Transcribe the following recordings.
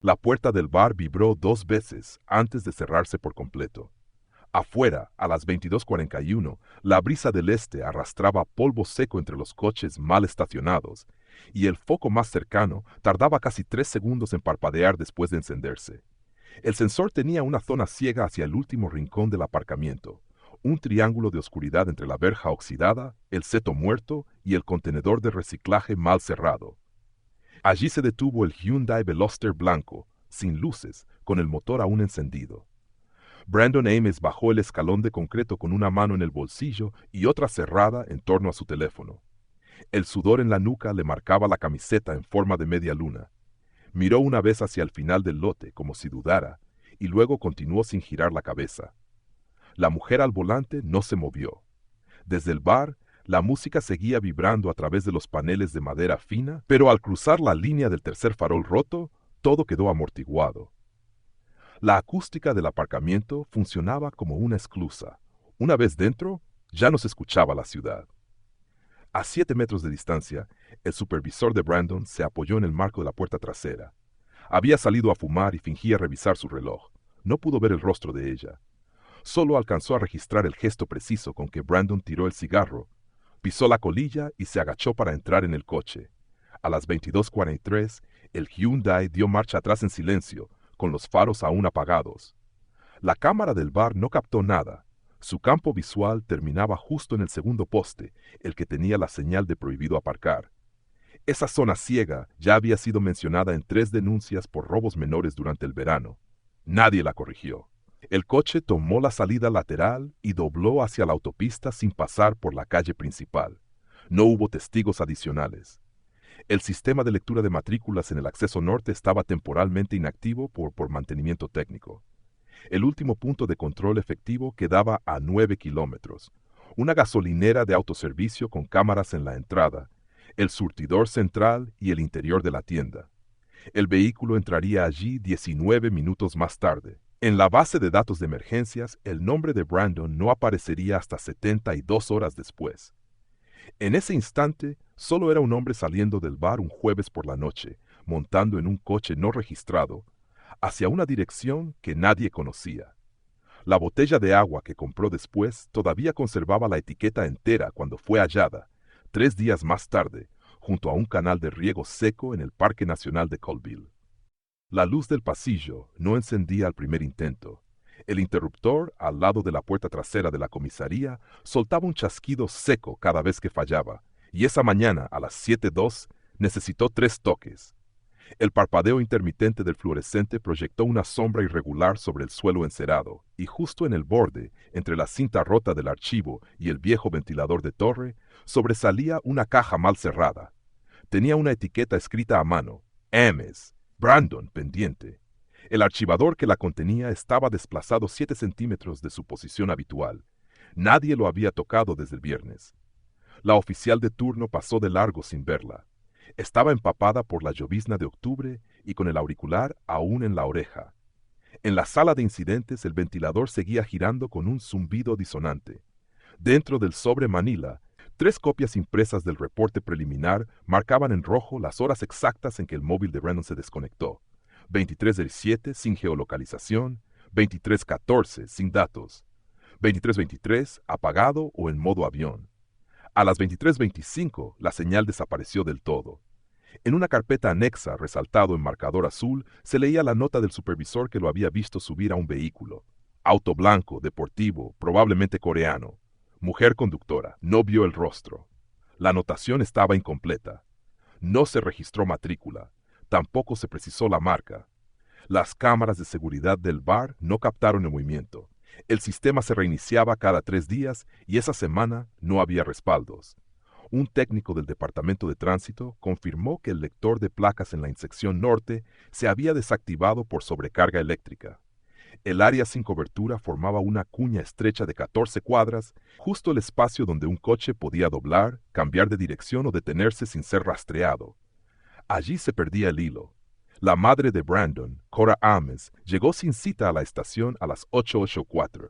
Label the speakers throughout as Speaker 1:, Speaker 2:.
Speaker 1: La puerta del bar vibró 2 veces antes de cerrarse por completo. Afuera, a las 22:41, la brisa del este arrastraba polvo seco entre los coches mal estacionados, y el foco más cercano tardaba casi 3 segundos en parpadear después de encenderse. El sensor tenía una zona ciega hacia el último rincón del aparcamiento, un triángulo de oscuridad entre la verja oxidada, el seto muerto y el contenedor de reciclaje mal cerrado. Allí se detuvo el Hyundai Veloster blanco, sin luces, con el motor aún encendido. Brandon Ames bajó el escalón de concreto con una mano en el bolsillo y otra cerrada en torno a su teléfono. El sudor en la nuca le marcaba la camiseta en forma de media luna. Miró una vez hacia el final del lote, como si dudara, y luego continuó sin girar la cabeza. La mujer al volante no se movió. Desde el bar, la música seguía vibrando a través de los paneles de madera fina, pero al cruzar la línea del tercer farol roto, todo quedó amortiguado. La acústica del aparcamiento funcionaba como una esclusa. Una vez dentro, ya no se escuchaba la ciudad. A 7 metros de distancia, el supervisor de Brandon se apoyó en el marco de la puerta trasera. Había salido a fumar y fingía revisar su reloj. No pudo ver el rostro de ella. Solo alcanzó a registrar el gesto preciso con que Brandon tiró el cigarro, pisó la colilla y se agachó para entrar en el coche. A las 22:43, el Hyundai dio marcha atrás en silencio, con los faros aún apagados. La cámara del bar no captó nada. Su campo visual terminaba justo en el segundo poste, el que tenía la señal de prohibido aparcar. Esa zona ciega ya había sido mencionada en 3 denuncias por robos menores durante el verano. Nadie la corrigió. El coche tomó la salida lateral y dobló hacia la autopista sin pasar por la calle principal. No hubo testigos adicionales. El sistema de lectura de matrículas en el acceso norte estaba temporalmente inactivo por mantenimiento técnico. El último punto de control efectivo quedaba a 9 kilómetros. Una gasolinera de autoservicio con cámaras en la entrada, el surtidor central y el interior de la tienda. El vehículo entraría allí 19 minutos más tarde. En la base de datos de emergencias, el nombre de Brandon no aparecería hasta 72 horas después. En ese instante, solo era un hombre saliendo del bar un jueves por la noche, montando en un coche no registrado, hacia una dirección que nadie conocía. La botella de agua que compró después todavía conservaba la etiqueta entera cuando fue hallada, 3 días más tarde, junto a un canal de riego seco en el Parque Nacional de Colville. La luz del pasillo no encendía al primer intento. El interruptor, al lado de la puerta trasera de la comisaría, soltaba un chasquido seco cada vez que fallaba, y esa mañana, a las 7:02, necesitó 3 toques. El parpadeo intermitente del fluorescente proyectó una sombra irregular sobre el suelo encerado, y justo en el borde, entre la cinta rota del archivo y el viejo ventilador de torre, sobresalía una caja mal cerrada. Tenía una etiqueta escrita a mano, Ames, Brandon, pendiente. El archivador que la contenía estaba desplazado 7 centímetros de su posición habitual. Nadie lo había tocado desde el viernes. La oficial de turno pasó de largo sin verla. Estaba empapada por la llovizna de octubre y con el auricular aún en la oreja. En la sala de incidentes el ventilador seguía girando con un zumbido disonante. Dentro del sobre Manila, 3 copias impresas del reporte preliminar marcaban en rojo las horas exactas en que el móvil de Brandon se desconectó. 23:07 sin geolocalización, 23:14 sin datos, 23:23 apagado o en modo avión. A las 23:25 la señal desapareció del todo. En una carpeta anexa, resaltado en marcador azul, se leía la nota del supervisor que lo había visto subir a un vehículo. Auto blanco, deportivo, probablemente coreano. Mujer conductora, no vio el rostro. La anotación estaba incompleta. No se registró matrícula. Tampoco se precisó la marca. Las cámaras de seguridad del bar no captaron el movimiento. El sistema se reiniciaba cada 3 días y esa semana no había respaldos. Un técnico del Departamento de Tránsito confirmó que el lector de placas en la intersección norte se había desactivado por sobrecarga eléctrica. El área sin cobertura formaba una cuña estrecha de 14 cuadras, justo el espacio donde un coche podía doblar, cambiar de dirección o detenerse sin ser rastreado. Allí se perdía el hilo. La madre de Brandon, Cora Ames, llegó sin cita a la estación a las 8:04.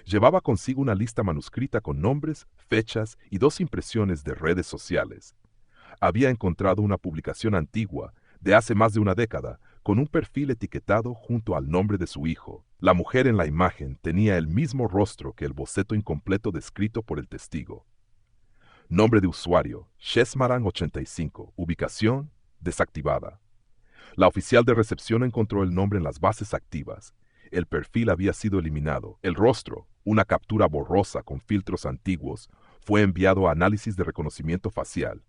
Speaker 1: Llevaba consigo una lista manuscrita con nombres, fechas y 2 impresiones de redes sociales. Había encontrado una publicación antigua, de hace más de una década, con un perfil etiquetado junto al nombre de su hijo. La mujer en la imagen tenía el mismo rostro que el boceto incompleto descrito por el testigo. Nombre de usuario, Shesmaran85, ubicación, desactivada. La oficial de recepción encontró el nombre en las bases activas. El perfil había sido eliminado. El rostro, una captura borrosa con filtros antiguos, fue enviado a análisis de reconocimiento facial.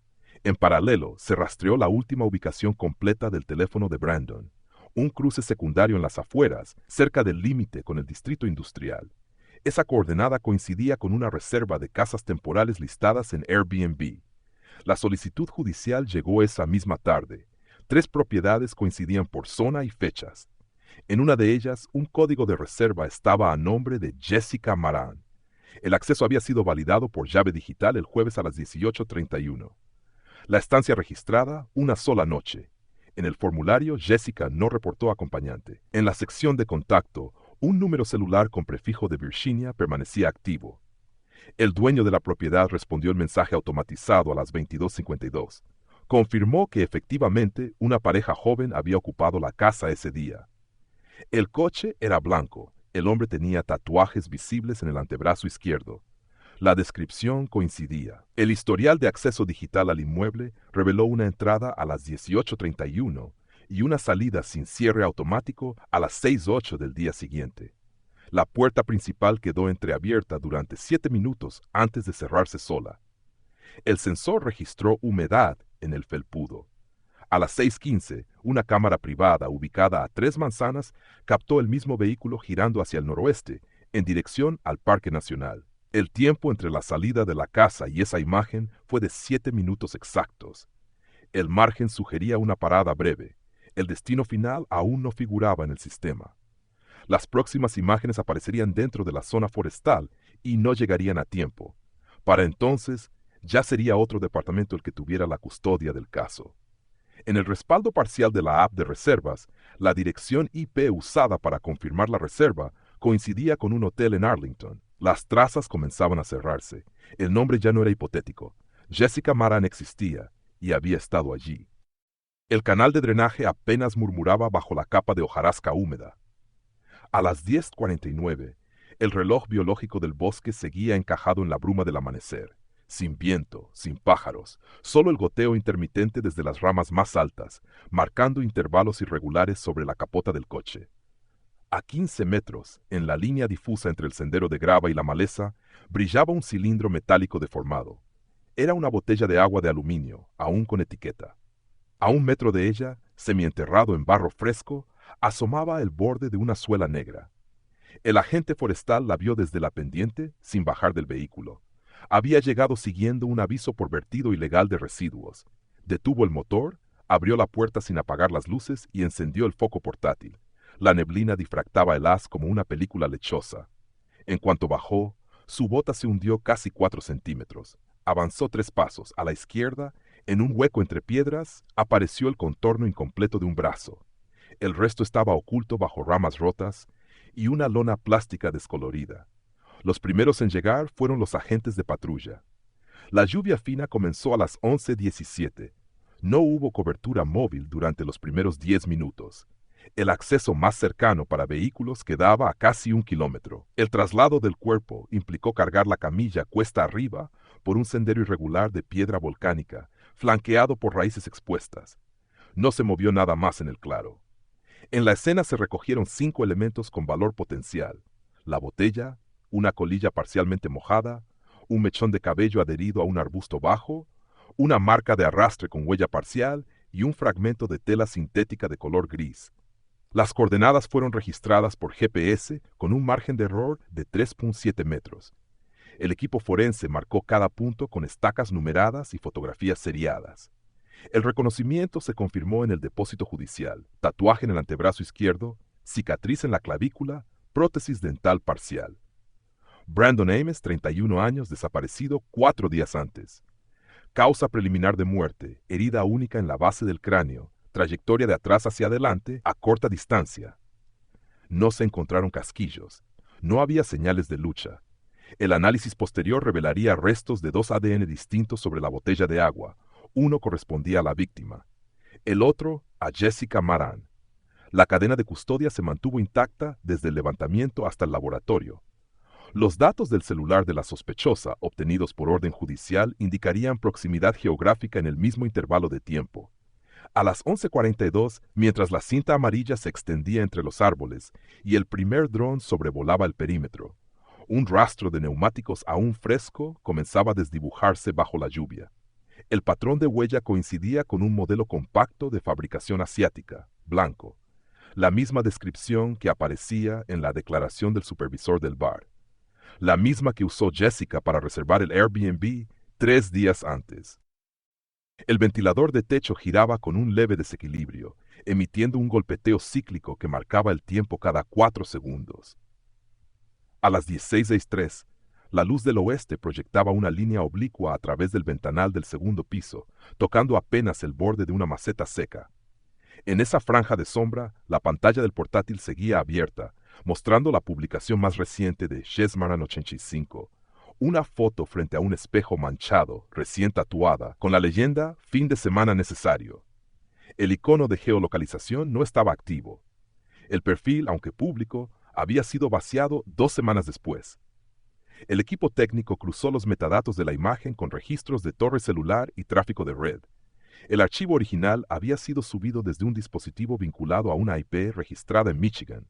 Speaker 1: En paralelo, se rastreó la última ubicación completa del teléfono de Brandon, un cruce secundario en las afueras, cerca del límite con el distrito industrial. Esa coordenada coincidía con una reserva de casas temporales listadas en Airbnb. La solicitud judicial llegó esa misma tarde. 3 propiedades coincidían por zona y fechas. En una de ellas, un código de reserva estaba a nombre de Jessica Maran. El acceso había sido validado por llave digital el jueves a las 18:31. La estancia registrada, una sola noche. En el formulario, Jessica no reportó acompañante. En la sección de contacto, un número celular con prefijo de Virginia permanecía activo. El dueño de la propiedad respondió el mensaje automatizado a las 22:52. Confirmó que efectivamente una pareja joven había ocupado la casa ese día. El coche era blanco. El hombre tenía tatuajes visibles en el antebrazo izquierdo. La descripción coincidía. El historial de acceso digital al inmueble reveló una entrada a las 18:31 y una salida sin cierre automático a las 6:08 del día siguiente. La puerta principal quedó entreabierta durante 7 minutos antes de cerrarse sola. El sensor registró humedad en el felpudo. A las 6:15, una cámara privada ubicada a 3 manzanas captó el mismo vehículo girando hacia el noroeste, en dirección al Parque Nacional. El tiempo entre la salida de la casa y esa imagen fue de 7 minutos exactos. El margen sugería una parada breve. El destino final aún no figuraba en el sistema. Las próximas imágenes aparecerían dentro de la zona forestal y no llegarían a tiempo. Para entonces, ya sería otro departamento el que tuviera la custodia del caso. En el respaldo parcial de la app de reservas, la dirección IP usada para confirmar la reserva coincidía con un hotel en Arlington. Las trazas comenzaban a cerrarse. El nombre ya no era hipotético. Jessica Maran existía y había estado allí. El canal de drenaje apenas murmuraba bajo la capa de hojarasca húmeda. A las 10:49, el reloj biológico del bosque seguía encajado en la bruma del amanecer. Sin viento, sin pájaros, solo el goteo intermitente desde las ramas más altas, marcando intervalos irregulares sobre la capota del coche. A 15 metros, en la línea difusa entre el sendero de grava y la maleza, brillaba un cilindro metálico deformado. Era una botella de agua de aluminio, aún con etiqueta. A 1 metro de ella, semienterrado en barro fresco, asomaba el borde de una suela negra. El agente forestal la vio desde la pendiente, sin bajar del vehículo. Había llegado siguiendo un aviso por vertido ilegal de residuos. Detuvo el motor, abrió la puerta sin apagar las luces y encendió el foco portátil. La neblina difractaba el haz como una película lechosa. En cuanto bajó, su bota se hundió casi 4 centímetros. Avanzó 3 pasos. A la izquierda, en un hueco entre piedras, apareció el contorno incompleto de un brazo. El resto estaba oculto bajo ramas rotas y una lona plástica descolorida. Los primeros en llegar fueron los agentes de patrulla. La lluvia fina comenzó a las 11:17. No hubo cobertura móvil durante los primeros 10 minutos. El acceso más cercano para vehículos quedaba a casi 1 kilómetro. El traslado del cuerpo implicó cargar la camilla cuesta arriba por un sendero irregular de piedra volcánica, flanqueado por raíces expuestas. No se movió nada más en el claro. En la escena se recogieron 5 elementos con valor potencial: la botella, una colilla parcialmente mojada, un mechón de cabello adherido a un arbusto bajo, una marca de arrastre con huella parcial y un fragmento de tela sintética de color gris. Las coordenadas fueron registradas por GPS con un margen de error de 3,7 metros. El equipo forense marcó cada punto con estacas numeradas y fotografías seriadas. El reconocimiento se confirmó en el depósito judicial: tatuaje en el antebrazo izquierdo, cicatriz en la clavícula, prótesis dental parcial. Brandon Ames, 31 años, desaparecido 4 días antes. Causa preliminar de muerte: herida única en la base del cráneo, trayectoria de atrás hacia adelante a corta distancia. No se encontraron casquillos. No había señales de lucha. El análisis posterior revelaría restos de 2 ADN distintos sobre la botella de agua. Uno correspondía a la víctima, el otro a Jessica Maran. La cadena de custodia se mantuvo intacta desde el levantamiento hasta el laboratorio. Los datos del celular de la sospechosa, obtenidos por orden judicial, indicarían proximidad geográfica en el mismo intervalo de tiempo. A las 11:42, mientras la cinta amarilla se extendía entre los árboles y el primer dron sobrevolaba el perímetro, un rastro de neumáticos aún fresco comenzaba a desdibujarse bajo la lluvia. El patrón de huella coincidía con un modelo compacto de fabricación asiática, blanco, la misma descripción que aparecía en la declaración del supervisor del bar, la misma que usó Jessica para reservar el Airbnb 3 días antes. El ventilador de techo giraba con un leve desequilibrio, emitiendo un golpeteo cíclico que marcaba el tiempo cada 4 segundos. A las 16:03, la luz del oeste proyectaba una línea oblicua a través del ventanal del segundo piso, tocando apenas el borde de una maceta seca. En esa franja de sombra, la pantalla del portátil seguía abierta, mostrando la publicación más reciente de Chesmaran 85, una foto frente a un espejo manchado, recién tatuada, con la leyenda «Fin de semana necesario». El icono de geolocalización no estaba activo. El perfil, aunque público, había sido vaciado 2 semanas después. El equipo técnico cruzó los metadatos de la imagen con registros de torre celular y tráfico de red. El archivo original había sido subido desde un dispositivo vinculado a una IP registrada en Michigan.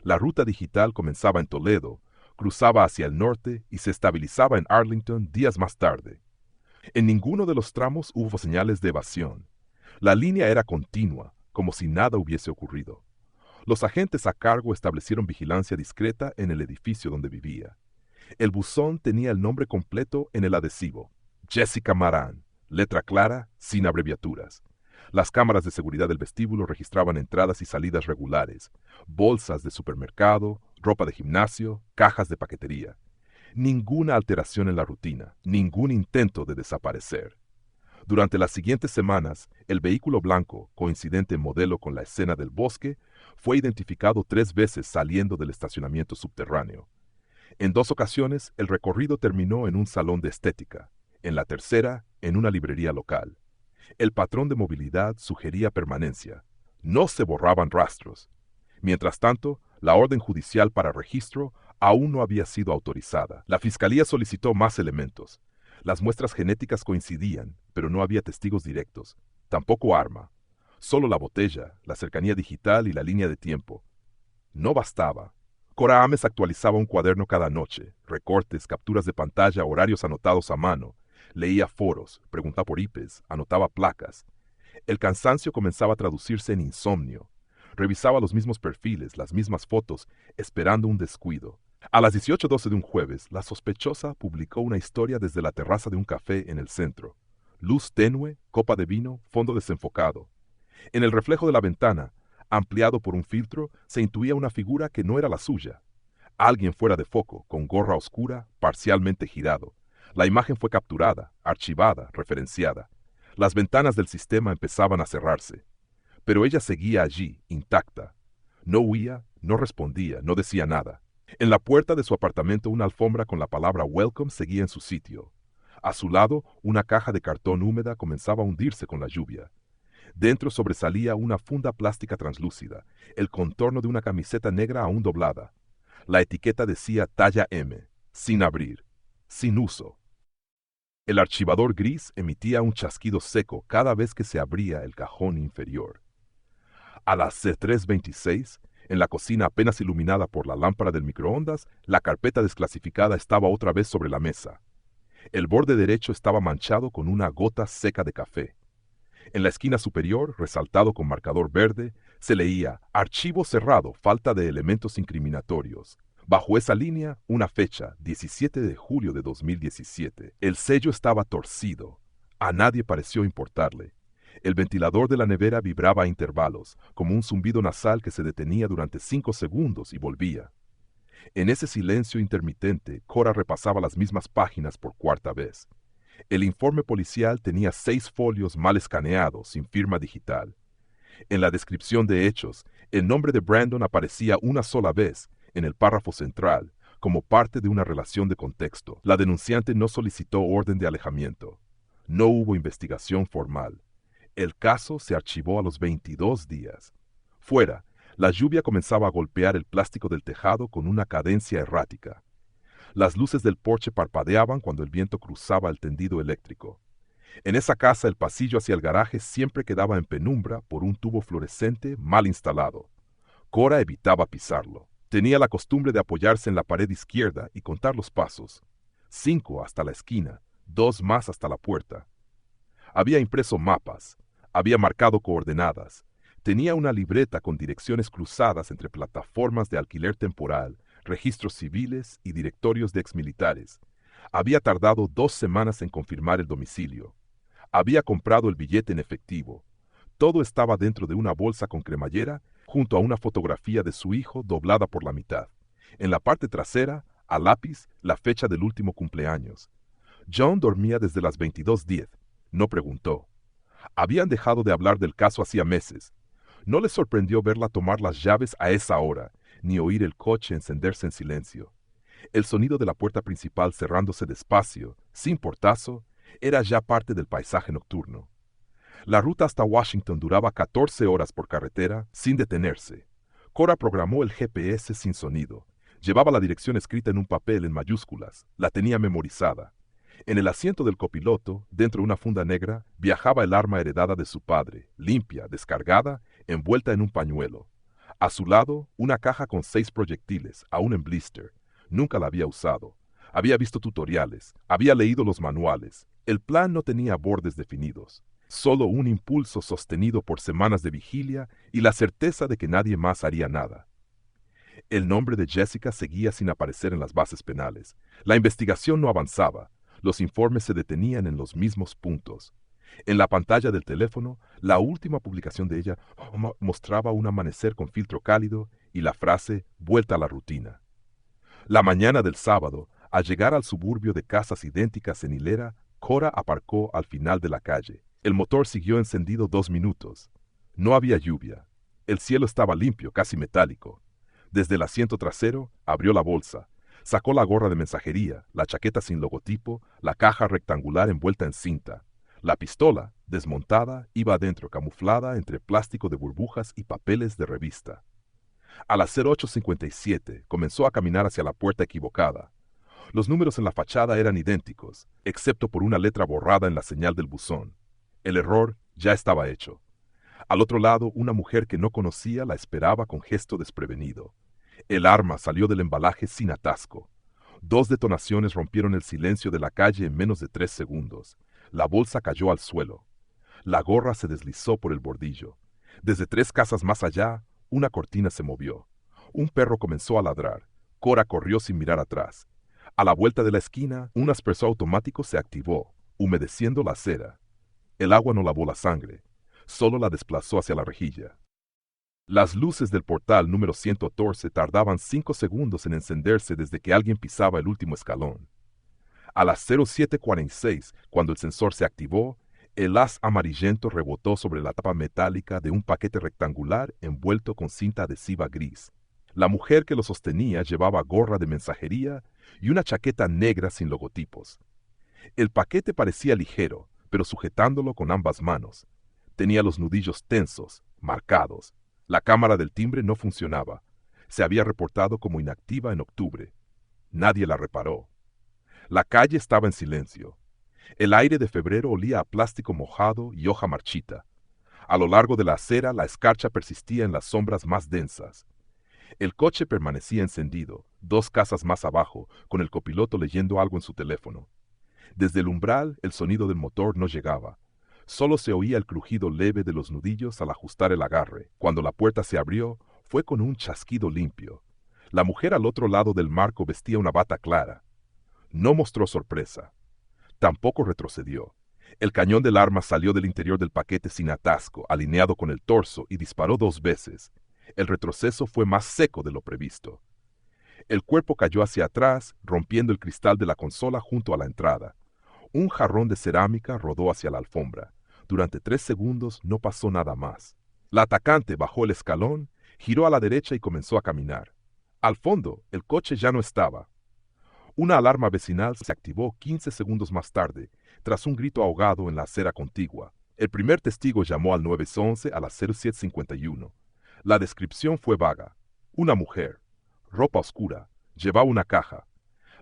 Speaker 1: La ruta digital comenzaba en Toledo, cruzaba hacia el norte y se estabilizaba en Arlington días más tarde. En ninguno de los tramos hubo señales de evasión. La línea era continua, como si nada hubiese ocurrido. Los agentes a cargo establecieron vigilancia discreta en el edificio donde vivía. El buzón tenía el nombre completo en el adhesivo: Jessica Maran, letra clara, sin abreviaturas. Las cámaras de seguridad del vestíbulo registraban entradas y salidas regulares, bolsas de supermercado, ropa de gimnasio, cajas de paquetería. Ninguna alteración en la rutina, ningún intento de desaparecer. Durante las siguientes semanas, el vehículo blanco, coincidente en modelo con la escena del bosque, fue identificado 3 veces saliendo del estacionamiento subterráneo. En 2 ocasiones, el recorrido terminó en un salón de estética. En la tercera, en una librería local. El patrón de movilidad sugería permanencia. No se borraban rastros. Mientras tanto, la orden judicial para registro aún no había sido autorizada. La fiscalía solicitó más elementos. Las muestras genéticas coincidían, pero no había testigos directos. Tampoco arma. Solo la botella, la cercanía digital y la línea de tiempo. No bastaba. Cora Ames actualizaba un cuaderno cada noche, recortes, capturas de pantalla, horarios anotados a mano. Leía foros, preguntaba por IPes, anotaba placas. El cansancio comenzaba a traducirse en insomnio. Revisaba los mismos perfiles, las mismas fotos, esperando un descuido. A las 18:12 de un jueves, la sospechosa publicó una historia desde la terraza de un café en el centro. Luz tenue, copa de vino, fondo desenfocado. En el reflejo de la ventana, ampliado por un filtro, se intuía una figura que no era la suya. Alguien fuera de foco, con gorra oscura, parcialmente girado. La imagen fue capturada, archivada, referenciada. Las ventanas del sistema empezaban a cerrarse. Pero ella seguía allí, intacta. No huía, no respondía, no decía nada. En la puerta de su apartamento una alfombra con la palabra Welcome seguía en su sitio. A su lado, una caja de cartón húmeda comenzaba a hundirse con la lluvia. Dentro sobresalía una funda plástica translúcida, el contorno de una camiseta negra aún doblada. La etiqueta decía talla M, sin abrir, sin uso. El archivador gris emitía un chasquido seco cada vez que se abría el cajón inferior. A las 3:26, en la cocina apenas iluminada por la lámpara del microondas, la carpeta desclasificada estaba otra vez sobre la mesa. El borde derecho estaba manchado con una gota seca de café. En la esquina superior, resaltado con marcador verde, se leía «Archivo cerrado, falta de elementos incriminatorios». Bajo esa línea, una fecha, 17 de julio de 2017. El sello estaba torcido. A nadie pareció importarle. El ventilador de la nevera vibraba a intervalos, como un zumbido nasal que se detenía durante 5 segundos y volvía. En ese silencio intermitente, Cora repasaba las mismas páginas por 4ª vez. El informe policial tenía 6 folios mal escaneados, sin firma digital. En la descripción de hechos, el nombre de Brandon aparecía una sola vez, en el párrafo central, como parte de una relación de contexto. La denunciante no solicitó orden de alejamiento. No hubo investigación formal. El caso se archivó a los 22 días. Fuera, la lluvia comenzaba a golpear el plástico del tejado con una cadencia errática. Las luces del porche parpadeaban cuando el viento cruzaba el tendido eléctrico. En esa casa el pasillo hacia el garaje siempre quedaba en penumbra por un tubo fluorescente mal instalado. Cora evitaba pisarlo. Tenía la costumbre de apoyarse en la pared izquierda y contar los pasos. 5 hasta la esquina, 2 más hasta la puerta. Había impreso mapas, había marcado coordenadas, tenía una libreta con direcciones cruzadas entre plataformas de alquiler temporal, registros civiles y directorios de exmilitares. Había tardado 2 semanas en confirmar el domicilio. Había comprado el billete en efectivo. Todo estaba dentro de una bolsa con cremallera, junto a una fotografía de su hijo doblada por la mitad. En la parte trasera, a lápiz, la fecha del último cumpleaños. John dormía desde las 22:10. No preguntó. Habían dejado de hablar del caso hacía meses. No le sorprendió verla tomar las llaves a esa hora, ni oír el coche encenderse en silencio. El sonido de la puerta principal cerrándose despacio, sin portazo, era ya parte del paisaje nocturno. La ruta hasta Washington duraba 14 horas por carretera, sin detenerse. Cora programó el GPS sin sonido. Llevaba la dirección escrita en un papel en mayúsculas. La tenía memorizada. En el asiento del copiloto, dentro de una funda negra, viajaba el arma heredada de su padre, limpia, descargada, envuelta en un pañuelo. A su lado, una caja con 6 proyectiles, aún en blister. Nunca la había usado. Había visto tutoriales, había leído los manuales. El plan no tenía bordes definidos. Solo un impulso sostenido por semanas de vigilia y la certeza de que nadie más haría nada. El nombre de Jessica seguía sin aparecer en las bases penales. La investigación no avanzaba. Los informes se detenían en los mismos puntos. En la pantalla del teléfono, la última publicación de ella mostraba un amanecer con filtro cálido y la frase «vuelta a la rutina». La mañana del sábado, al llegar al suburbio de casas idénticas en hilera, Cora aparcó al final de la calle. El motor siguió encendido 2 minutos. No había lluvia. El cielo estaba limpio, casi metálico. Desde el asiento trasero, abrió la bolsa. Sacó la gorra de mensajería, la chaqueta sin logotipo, la caja rectangular envuelta en cinta. La pistola, desmontada, iba adentro, camuflada entre plástico de burbujas y papeles de revista. A las 08:57 comenzó a caminar hacia la puerta equivocada. Los números en la fachada eran idénticos, excepto por una letra borrada en la señal del buzón. El error ya estaba hecho. Al otro lado, una mujer que no conocía la esperaba con gesto desprevenido. El arma salió del embalaje sin atasco. 2 detonaciones rompieron el silencio de la calle en menos de 3 segundos. La bolsa cayó al suelo. La gorra se deslizó por el bordillo. Desde 3 casas más allá, una cortina se movió. Un perro comenzó a ladrar. Cora corrió sin mirar atrás. A la vuelta de la esquina, un aspersor automático se activó, humedeciendo la acera. El agua no lavó la sangre, solo la desplazó hacia la rejilla. Las luces del portal número 114 tardaban 5 segundos en encenderse desde que alguien pisaba el último escalón. A las 07:46, cuando el sensor se activó, el haz amarillento rebotó sobre la tapa metálica de un paquete rectangular envuelto con cinta adhesiva gris. La mujer que lo sostenía llevaba gorra de mensajería y una chaqueta negra sin logotipos. El paquete parecía ligero, pero sujetándolo con ambas manos. Tenía los nudillos tensos, marcados. La cámara del timbre no funcionaba. Se había reportado como inactiva en octubre. Nadie la reparó. La calle estaba en silencio. El aire de febrero olía a plástico mojado y hoja marchita. A lo largo de la acera la escarcha persistía en las sombras más densas. El coche permanecía encendido, 2 casas más abajo, con el copiloto leyendo algo en su teléfono. Desde el umbral el sonido del motor no llegaba. Solo se oía el crujido leve de los nudillos al ajustar el agarre. Cuando la puerta se abrió, fue con un chasquido limpio. La mujer al otro lado del marco vestía una bata clara. No mostró sorpresa. Tampoco retrocedió. El cañón del arma salió del interior del paquete sin atasco, alineado con el torso, y disparó 2 veces. El retroceso fue más seco de lo previsto. El cuerpo cayó hacia atrás, rompiendo el cristal de la consola junto a la entrada. Un jarrón de cerámica rodó hacia la alfombra. Durante 3 segundos no pasó nada más. La atacante bajó el escalón, giró a la derecha y comenzó a caminar. Al fondo, el coche ya no estaba. Una alarma vecinal se activó 15 segundos más tarde, tras un grito ahogado en la acera contigua. El primer testigo llamó al 911 a las 07:51. La descripción fue vaga. Una mujer, ropa oscura, llevaba una caja.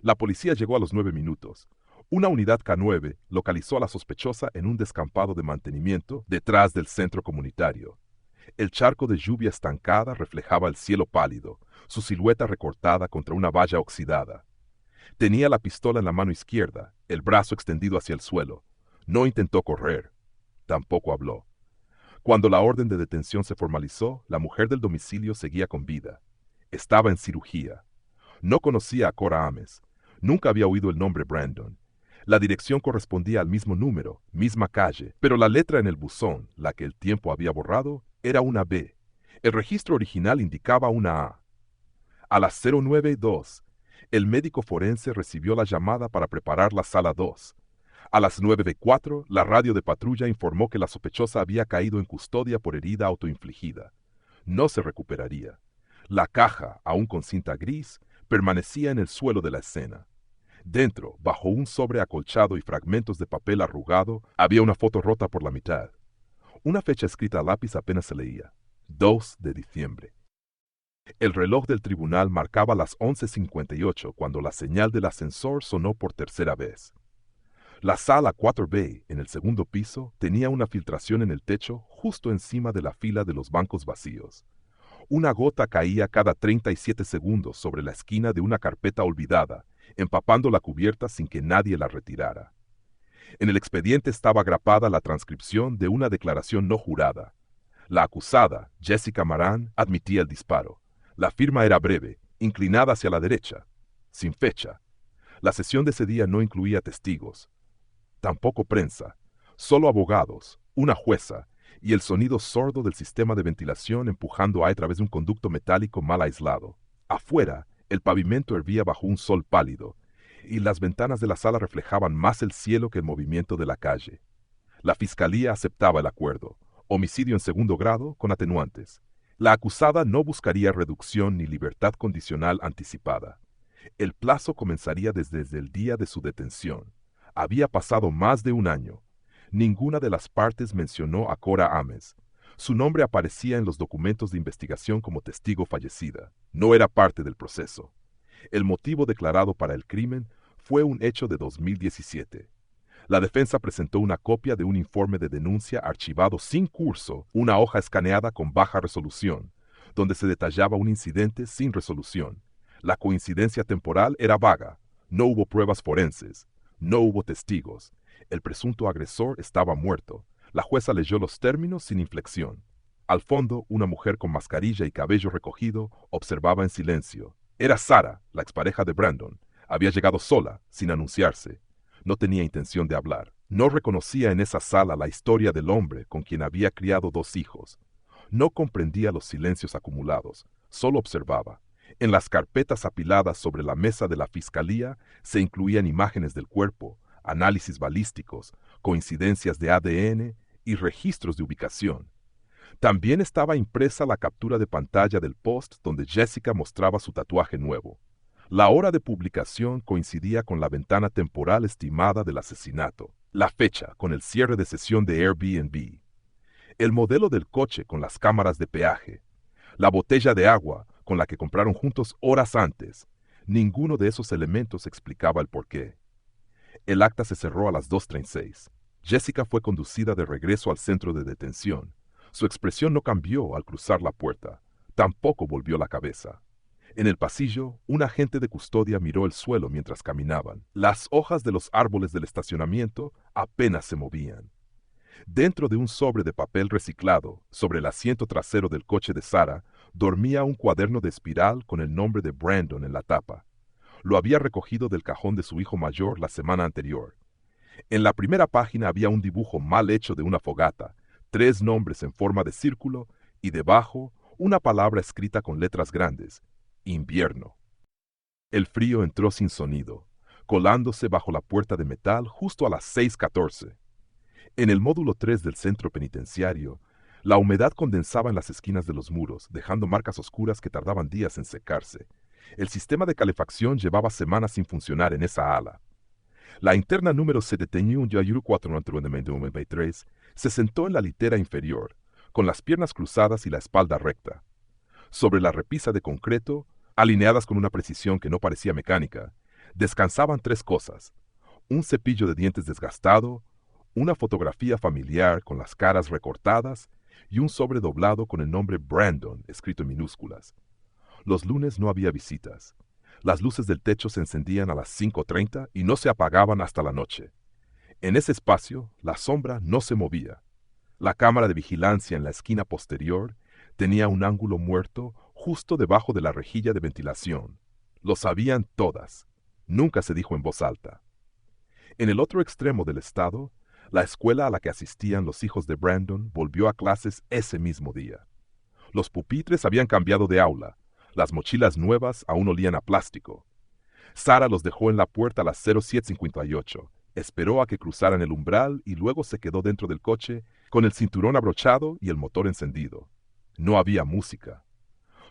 Speaker 1: La policía llegó a los 9 minutos. Una unidad K9 localizó a la sospechosa en un descampado de mantenimiento detrás del centro comunitario. El charco de lluvia estancada reflejaba el cielo pálido, su silueta recortada contra una valla oxidada. Tenía la pistola en la mano izquierda, el brazo extendido hacia el suelo. No intentó correr. Tampoco habló. Cuando la orden de detención se formalizó, la mujer del domicilio seguía con vida. Estaba en cirugía. No conocía a Cora Ames. Nunca había oído el nombre Brandon. La dirección correspondía al mismo número, misma calle, pero la letra en el buzón, la que el tiempo había borrado, era una B. El registro original indicaba una A. A las 09:02, el médico forense recibió la llamada para preparar la sala 2. A las 9:04, la radio de patrulla informó que la sospechosa había caído en custodia por herida autoinfligida. No se recuperaría. La caja, aún con cinta gris, permanecía en el suelo de la escena. Dentro, bajo un sobre acolchado y fragmentos de papel arrugado, había una foto rota por la mitad. Una fecha escrita a lápiz apenas se leía: 2 de diciembre. El reloj del tribunal marcaba las 11:58 cuando la señal del ascensor sonó por tercera vez. La sala 4B, en el segundo piso, tenía una filtración en el techo justo encima de la fila de los bancos vacíos. Una gota caía cada 37 segundos sobre la esquina de una carpeta olvidada, empapando la cubierta sin que nadie la retirara. En el expediente estaba grapada la transcripción de una declaración no jurada. La acusada, Jessica Maran, admitía el disparo. La firma era breve, inclinada hacia la derecha, sin fecha. La sesión de ese día no incluía testigos, tampoco prensa, solo abogados, una jueza y el sonido sordo del sistema de ventilación empujando aire a través de un conducto metálico mal aislado. Afuera, el pavimento hervía bajo un sol pálido, y las ventanas de la sala reflejaban más el cielo que el movimiento de la calle. La fiscalía aceptaba el acuerdo: homicidio en segundo grado con atenuantes. La acusada no buscaría reducción ni libertad condicional anticipada. El plazo comenzaría desde el día de su detención. Había pasado más de un año. Ninguna de las partes mencionó a Cora Ames. Su nombre aparecía en los documentos de investigación como testigo fallecida. No era parte del proceso. El motivo declarado para el crimen fue un hecho de 2017. La defensa presentó una copia de un informe de denuncia archivado sin curso, una hoja escaneada con baja resolución, donde se detallaba un incidente sin resolución. La coincidencia temporal era vaga. No hubo pruebas forenses. No hubo testigos. El presunto agresor estaba muerto. La jueza leyó los términos sin inflexión. Al fondo, una mujer con mascarilla y cabello recogido observaba en silencio. Era Sara, la expareja de Brandon. Había llegado sola, sin anunciarse. No tenía intención de hablar. No reconocía en esa sala la historia del hombre con quien había criado 2 hijos. No comprendía los silencios acumulados. Solo observaba. En las carpetas apiladas sobre la mesa de la fiscalía se incluían imágenes del cuerpo, análisis balísticos, coincidencias de ADN y registros de ubicación. También estaba impresa la captura de pantalla del post donde Jessica mostraba su tatuaje nuevo. La hora de publicación coincidía con la ventana temporal estimada del asesinato, la fecha con el cierre de sesión de Airbnb, el modelo del coche con las cámaras de peaje, la botella de agua con la que compraron juntos horas antes. Ninguno de esos elementos explicaba el porqué. El acta se cerró a las 2:36. Jessica fue conducida de regreso al centro de detención. Su expresión no cambió al cruzar la puerta. Tampoco volvió la cabeza. En el pasillo, un agente de custodia miró el suelo mientras caminaban. Las hojas de los árboles del estacionamiento apenas se movían. Dentro de un sobre de papel reciclado, sobre el asiento trasero del coche de Sara, dormía un cuaderno de espiral con el nombre de Brandon en la tapa. Lo había recogido del cajón de su hijo mayor la semana anterior. En la primera página había un dibujo mal hecho de una fogata, 3 nombres en forma de círculo y debajo una palabra escrita con letras grandes: invierno. El frío entró sin sonido, colándose bajo la puerta de metal justo a las 6:14. En el módulo 3 del centro penitenciario, la humedad condensaba en las esquinas de los muros, dejando marcas oscuras que tardaban días en secarse. El sistema de calefacción llevaba semanas sin funcionar en esa ala. La interna número 71-493 se sentó en la litera inferior, con las piernas cruzadas y la espalda recta. Sobre la repisa de concreto, alineadas con una precisión que no parecía mecánica, descansaban tres cosas: un cepillo de dientes desgastado, una fotografía familiar con las caras recortadas y un sobre doblado con el nombre Brandon escrito en minúsculas. Los lunes no había visitas. Las luces del techo se encendían a las 5:30 y no se apagaban hasta la noche. En ese espacio, la sombra no se movía. La cámara de vigilancia en la esquina posterior tenía un ángulo muerto justo debajo de la rejilla de ventilación. Lo sabían todas. Nunca se dijo en voz alta. En el otro extremo del estado, la escuela a la que asistían los hijos de Brandon volvió a clases ese mismo día. Los pupitres habían cambiado de aula. Las mochilas nuevas aún olían a plástico. Sara los dejó en la puerta a las 07:58. Esperó a que cruzaran el umbral y luego se quedó dentro del coche con el cinturón abrochado y el motor encendido. No había música.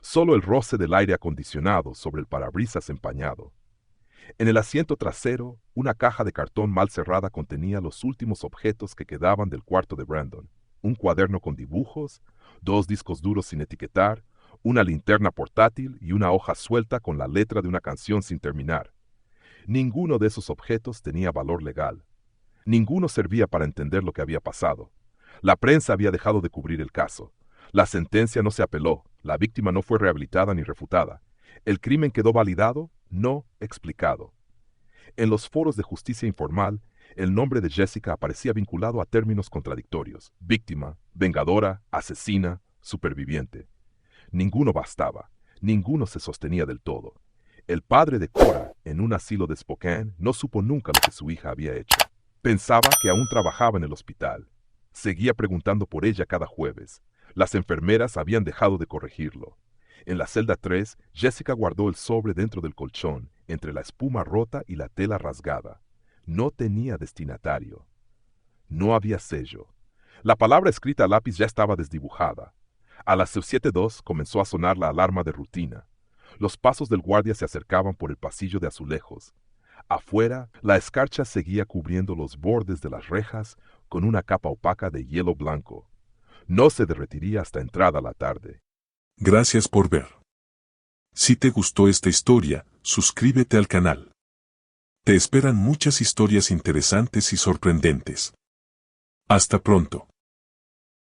Speaker 1: Solo el roce del aire acondicionado sobre el parabrisas empañado. En el asiento trasero, una caja de cartón mal cerrada contenía los últimos objetos que quedaban del cuarto de Brandon: un cuaderno con dibujos, 2 discos duros sin etiquetar, una linterna portátil y una hoja suelta con la letra de una canción sin terminar. Ninguno de esos objetos tenía valor legal. Ninguno servía para entender lo que había pasado. La prensa había dejado de cubrir el caso. La sentencia no se apeló. La víctima no fue rehabilitada ni refutada. El crimen quedó validado, no explicado. En los foros de justicia informal, el nombre de Jessica aparecía vinculado a términos contradictorios: víctima, vengadora, asesina, superviviente. Ninguno bastaba. Ninguno se sostenía del todo. El padre de Cora, en un asilo de Spokane, no supo nunca lo que su hija había hecho. Pensaba que aún trabajaba en el hospital. Seguía preguntando por ella cada jueves. Las enfermeras habían dejado de corregirlo. En la celda 3, Jessica guardó el sobre dentro del colchón, entre la espuma rota y la tela rasgada. No tenía destinatario. No había sello. La palabra escrita a lápiz ya estaba desdibujada. A las 7:02 comenzó a sonar la alarma de rutina. Los pasos del guardia se acercaban por el pasillo de azulejos. Afuera, la escarcha seguía cubriendo los bordes de las rejas con una capa opaca de hielo blanco. No se derretiría hasta entrada la tarde.
Speaker 2: Gracias por ver. Si te gustó esta historia, suscríbete al canal. Te esperan muchas historias interesantes y sorprendentes. Hasta pronto.